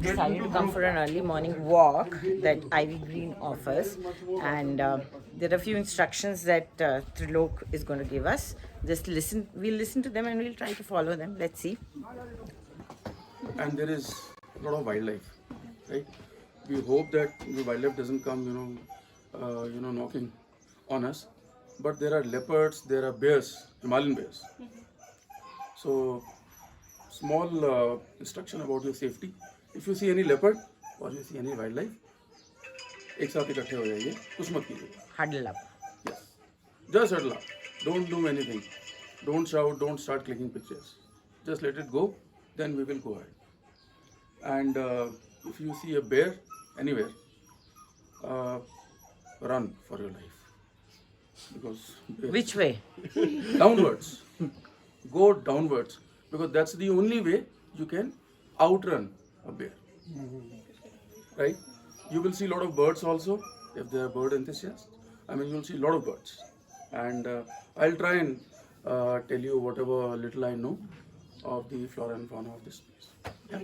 decided to come for an early morning walk that Ivy Green offers, and there are a few instructions that Trilok is going to give us. Just listen, we'll listen to them and we'll try to follow them. Let's see. And there is a lot of wildlife, right? We hope that the wildlife doesn't come, knocking on us. But there are leopards, there are bears, Himalayan bears. So, small instruction about your safety. If you see any leopard or you see any wildlife, एक साथ इकट्ठे हो जाइए, कुछ मत कीजिए. Huddle up. Yes. Just huddle up. Don't do anything. Don't shout. Don't start clicking pictures. Just let it go. Then we will go ahead. And if you see a bear anywhere, run for your life. Because Which way? downwards. Go downwards. Because that's the only way you can outrun a bear. Right? You will see a lot of birds also, if they are bird enthusiasts. I mean, you'll see a lot of birds. And I'll try and tell you whatever little I know of the flora and fauna of this place. Yeah.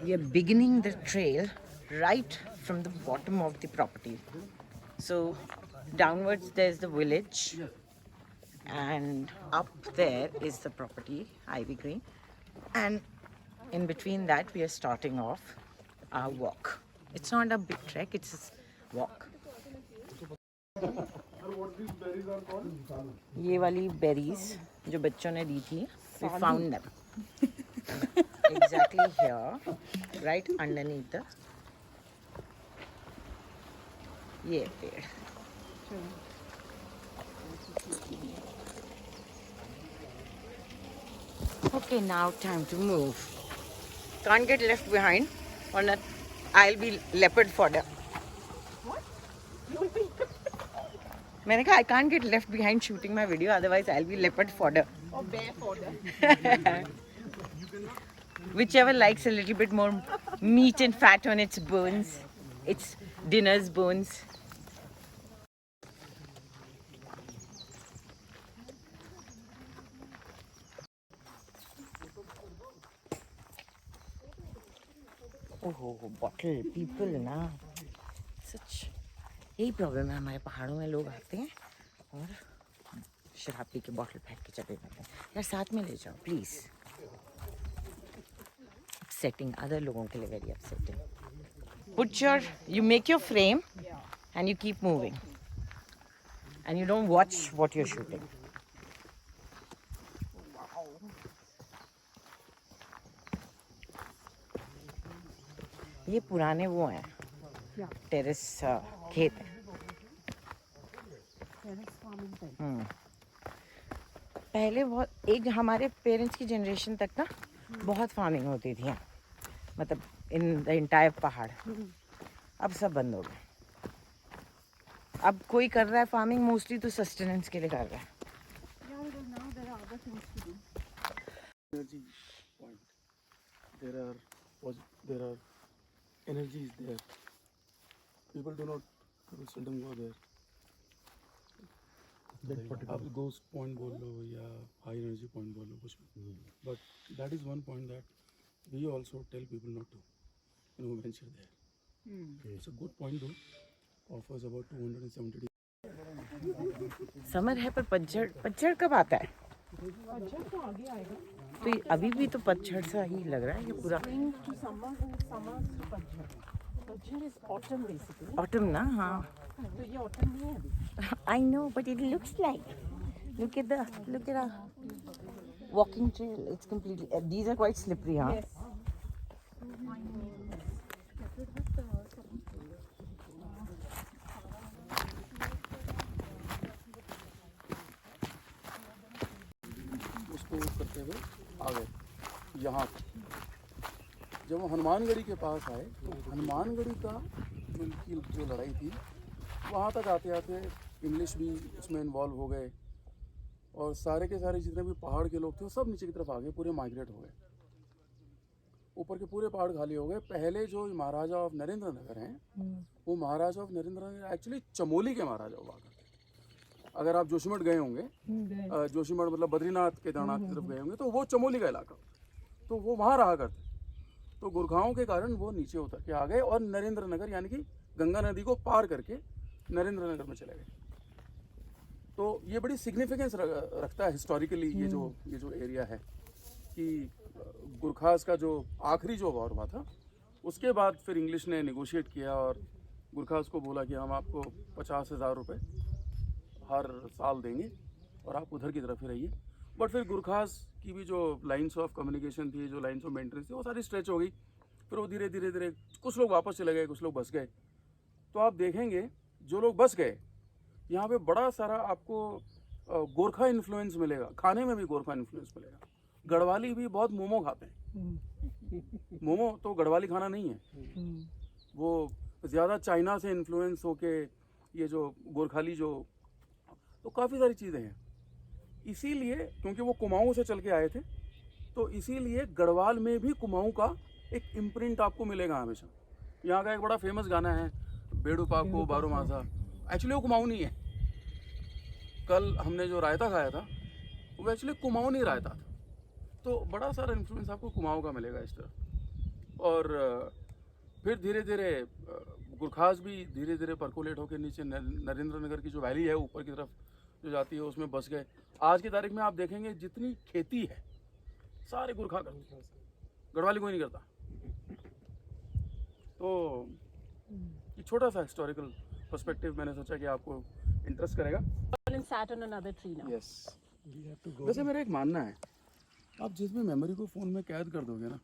We are beginning the trail right from the bottom of the property. So downwards there's the village, and up there is the property, Ivy Green, and in between that we are starting off our walk. It's not a big trek, it's a walk. ये वाली berries जो बच्चों ने दी थी, we found them exactly here, right underneath the ये पेड़. Okay, now time to move. Can't get left behind, or not. I'll be leopard fodder. What? मैंने कहा I can't get left behind shooting my video, otherwise I'll be leopard fodder. Or bear fodder. Whichever likes a little bit more meat and fat on its bones, its dinner's bones. Oh, bottle people ना, सच यही problem है हमारे पहाड़ों में. लोग आते हैं और शराब पी के बॉटल फेंक के चले जाते हैं. यार साथ में ले जाओ प्लीज. Upsetting, other लोगों के लिए very upsetting. You make your frame and you keep moving, and you don't watch what you're shooting. ये पुराने वो हैं, टेरेस खेत हैं. पहले बहुत एक हमारे पेरेंट्स की जनरेशन तक ना बहुत फार्मिंग होती थी यहाँ, मतलब इन द एंटायर पहाड़. अब सब बंद हो गए. अब कोई कर रहा है फार्मिंग मोस्टली तो सस्टेनेंस के लिए कर रहा है. Energy point. There are energies there. People do not seldom go there. आप ghost point बोल लो या high energy point बोल लो कुछ भी. But that is one point that we also tell people not to, venture there. It's a good point though. Offers about 270. Summer है पर पतझड़ कब आता है? पतझड़ तो आगे आएगा. तो ये अभी भी तो पतझड़ सा ही लग रहा है ये पूरा. पतझड़ इज ऑटम बेसिकली. ऑटम ना, हाँ. तो ये ऑटम नहीं है अभी. I know, but it looks like. Look at a walking trail. It's completely. These are quite slippery, huh? Yes. उसको करते हुए आ गए यहाँ. जब वो हनुमानगढ़ी के पास आए तो हनुमानगढ़ी की जो लड़ाई थी वहाँ तक आते आते इंग्लिश भी उसमें इन्वॉल्व हो गए और सारे के सारे जितने भी पहाड़ के लोग थे वो सब नीचे की तरफ आ गए, पूरे माइग्रेट हो गए. ऊपर के पूरे पहाड़ खाली हो गए. पहले जो महाराजा ऑफ नरेंद्र नगर हैं वो महाराजा ऑफ नरेंद्र नगर एक्चुअली चमोली के महाराजा हुआ करते. अगर आप जोशीमठ गए होंगे, जोशीमठ मतलब बद्रीनाथ केदारनाथ की तरफ गए होंगे तो वो चमोली का इलाका. तो वो वहाँ रहा करते। तो गुरखाओं के कारण वो नीचे उतर के आ गए और नरेंद्र नगर यानी कि गंगा नदी को पार करके नरेंद्र नगर में चले गए। तो ये बड़ी सिग्निफिकेंस रखता है हिस्टोरिकली ये जो एरिया है कि गुरखास का जो आखिरी जो वॉर हुआ था उसके बाद फिर इंग्लिश ने नेगोशिएट किया और गुरखास को बोला कि हम आपको 50,000 रुपये हर साल देंगे और आप उधर की तरफ ही रहिए। बट फिर गुरखास की भी जो लाइंस ऑफ कम्युनिकेशन थी, जो लाइंस ऑफ मेंटेनेंस थी, वो सारी स्ट्रेच हो गई। फिर वो धीरे धीरे कुछ लोग वापस चले गए, कुछ लोग बस गए। तो आप देखेंगे जो लोग बस गए यहाँ पे बड़ा सारा आपको गोरखा इन्फ्लुएंस मिलेगा, खाने में भी गोरखा इन्फ्लुएंस मिलेगा। गढ़वाली भी बहुत मोमो खाते हैं। मोमो तो गढ़वाली खाना नहीं है, वो ज़्यादा चाइना से इन्फ्लुएंस होके ये जो गोरखाली जो, तो काफ़ी सारी चीज़ें हैं। इसीलिए क्योंकि वो कुमाऊँ से चल के आए थे, तो इसीलिए गढ़वाल में भी कुमाऊँ का एक इम्प्रिंट आपको मिलेगा हमेशा। यहाँ का एक बड़ा फेमस गाना है बेड़ू पाको बारो मासा, एक्चुअली वो कुमाऊँ नहीं है। कल हमने जो रायता खाया था वो एक्चुअली कुमाऊँ नहीं रायता था। तो बड़ा सारा इन्फ्लुएंस आपको कुमाऊँ का मिलेगा इस तरह। और फिर धीरे धीरे गुरखास भी धीरे धीरे परकोलेट होकर नीचे नरेंद्र नगर की जो वैली है ऊपर की तरफ जो जाती है उसमें बस गए। आज की तारीख में आप देखेंगे जितनी खेती है सारे गुरखा करते हैं, गढ़वाली कोई नहीं करता। तो ये छोटा सा हिस्टोरिकल पर्सपेक्टिव मैंने सोचा कि आपको इंटरेस्ट करेगा। Sat on another tree now. Yes, वैसे मेरा एक मानना है आप जिस भी मेमोरी को फ़ोन में कैद कर दोगे ना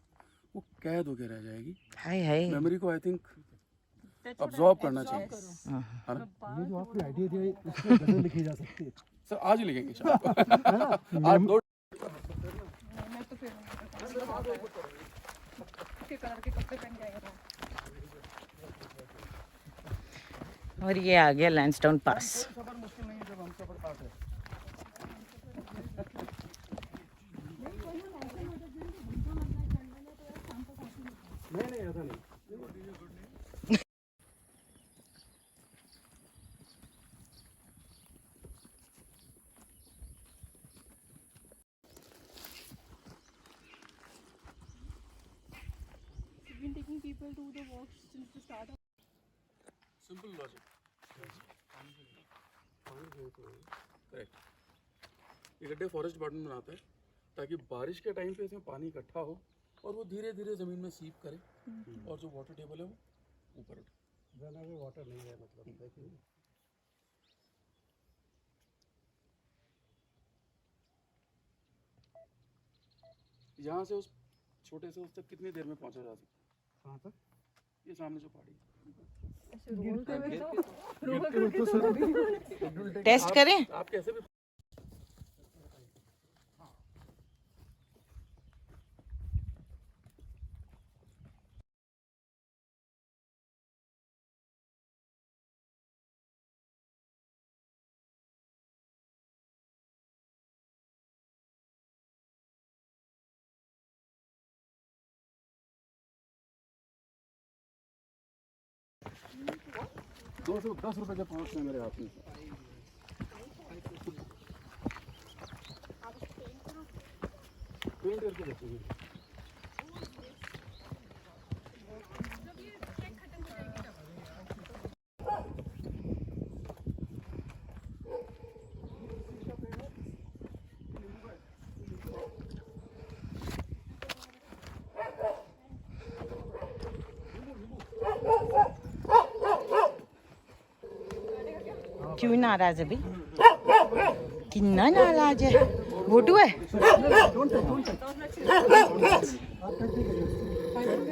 वो कैद होके रह जाएगी। हाय हाय मेमोरी को आई थिंक अब्जॉर्ब करना चाहिए, है ना? ये जो आपने आइडिया दिया है इसमें गजल लिखी जा सकती है। सर आज ही लिखेंगे शाम को। आज दो मैं तो फिर के कलर के कपड़े पहन के आएगा। और ये आ गया लैंसडाउन पास। सफर मुश्किल नहीं है जब हम सफर पास है। नहीं ऐसा नहीं। You've been taking people to the walks since the start of. Simple logic, correct. ये गड्ढे फॉरेस्ट डिपार्टमेंट बनाता है ताकि बारिश के टाइम पे इसमें पानी इकट्ठा हो और वो धीरे धीरे ज़मीन में सीप करे और जो वाटर टेबल है वो ऊपर उठे। ज़्यादा में वाटर नहीं है मतलब देखिए। यहाँ से उस छोटे से उस तक कितनी देर में पहुँचा जा सकता है? कहाँ तक? ये सामने जो पहाड़ी टेस्ट करें? आप कैसे भी ₹210 के 5 में मेरे हाथ में। पेंट करके देखेंगे। क्यों नाराज है भाई? कितना नाराज है? वोटू है?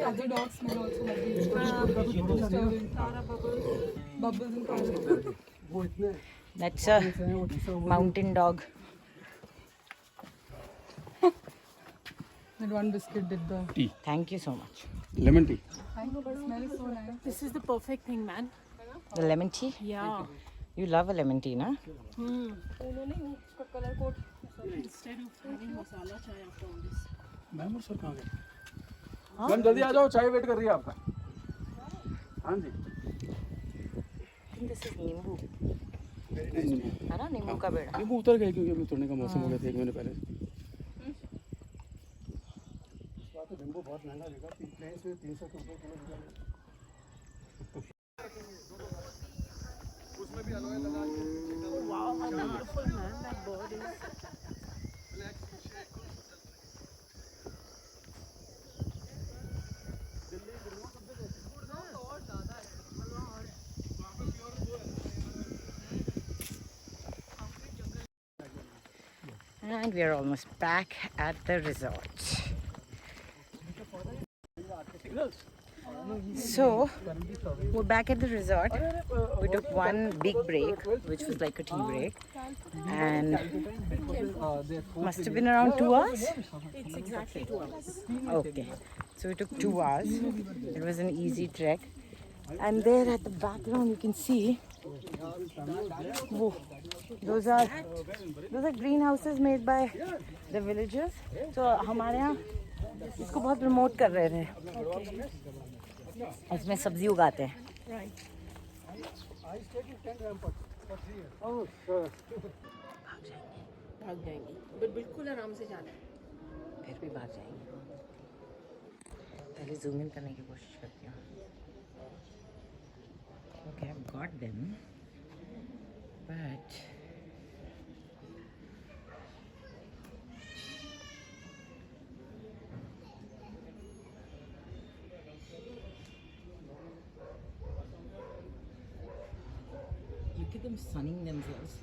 Other dogs will also have these bubbles and colors. वो इतने That's a mountain dog. That one biscuit did the. T, Thank you so much. Lemon tea. I know, but it smells so nice. This is the perfect thing, man. The lemon tea? Yeah. You love a lemon tea, na? Instead of having masala chai after all this. Ma'am और sir कहाँ गए? Ma'am जल्दी आ जाओ, चाय wait कर रही है आपका। हाँ जी। I think this is नींबू, है ना? नींबू का पेड़। नींबू उतर गए क्योंकि अभी उतरने का मौसम हो गया था 1 महीने पहले। बहुत महंगा बिका, प्लेन्स में 300 रुपये किलो बिका। Wow, how beautiful, man, that bird is. And we are almost back at the resort. So, we're back at the resort. We took one big break, which was like a tea break, and must have been around 2 hours. It's exactly 2 hours. Okay, so we took 2 hours. It was an easy trek, and there at the background you can see, whoa, those are greenhouses made by the villagers. So हमारे यहाँ इसको बहुत promote कर रहे थे. इसमें सब्जी उगाते हैं. Right. I stayed in 10 ramparts for 3 years. Oh, sir. भाग जाएंगी बट बिल्कुल आराम से जाना है. फिर भी भाग जाएंगे. पहले जूम इन करने की कोशिश करती हूँ. Okay, I've got them, but look at them sunning themselves.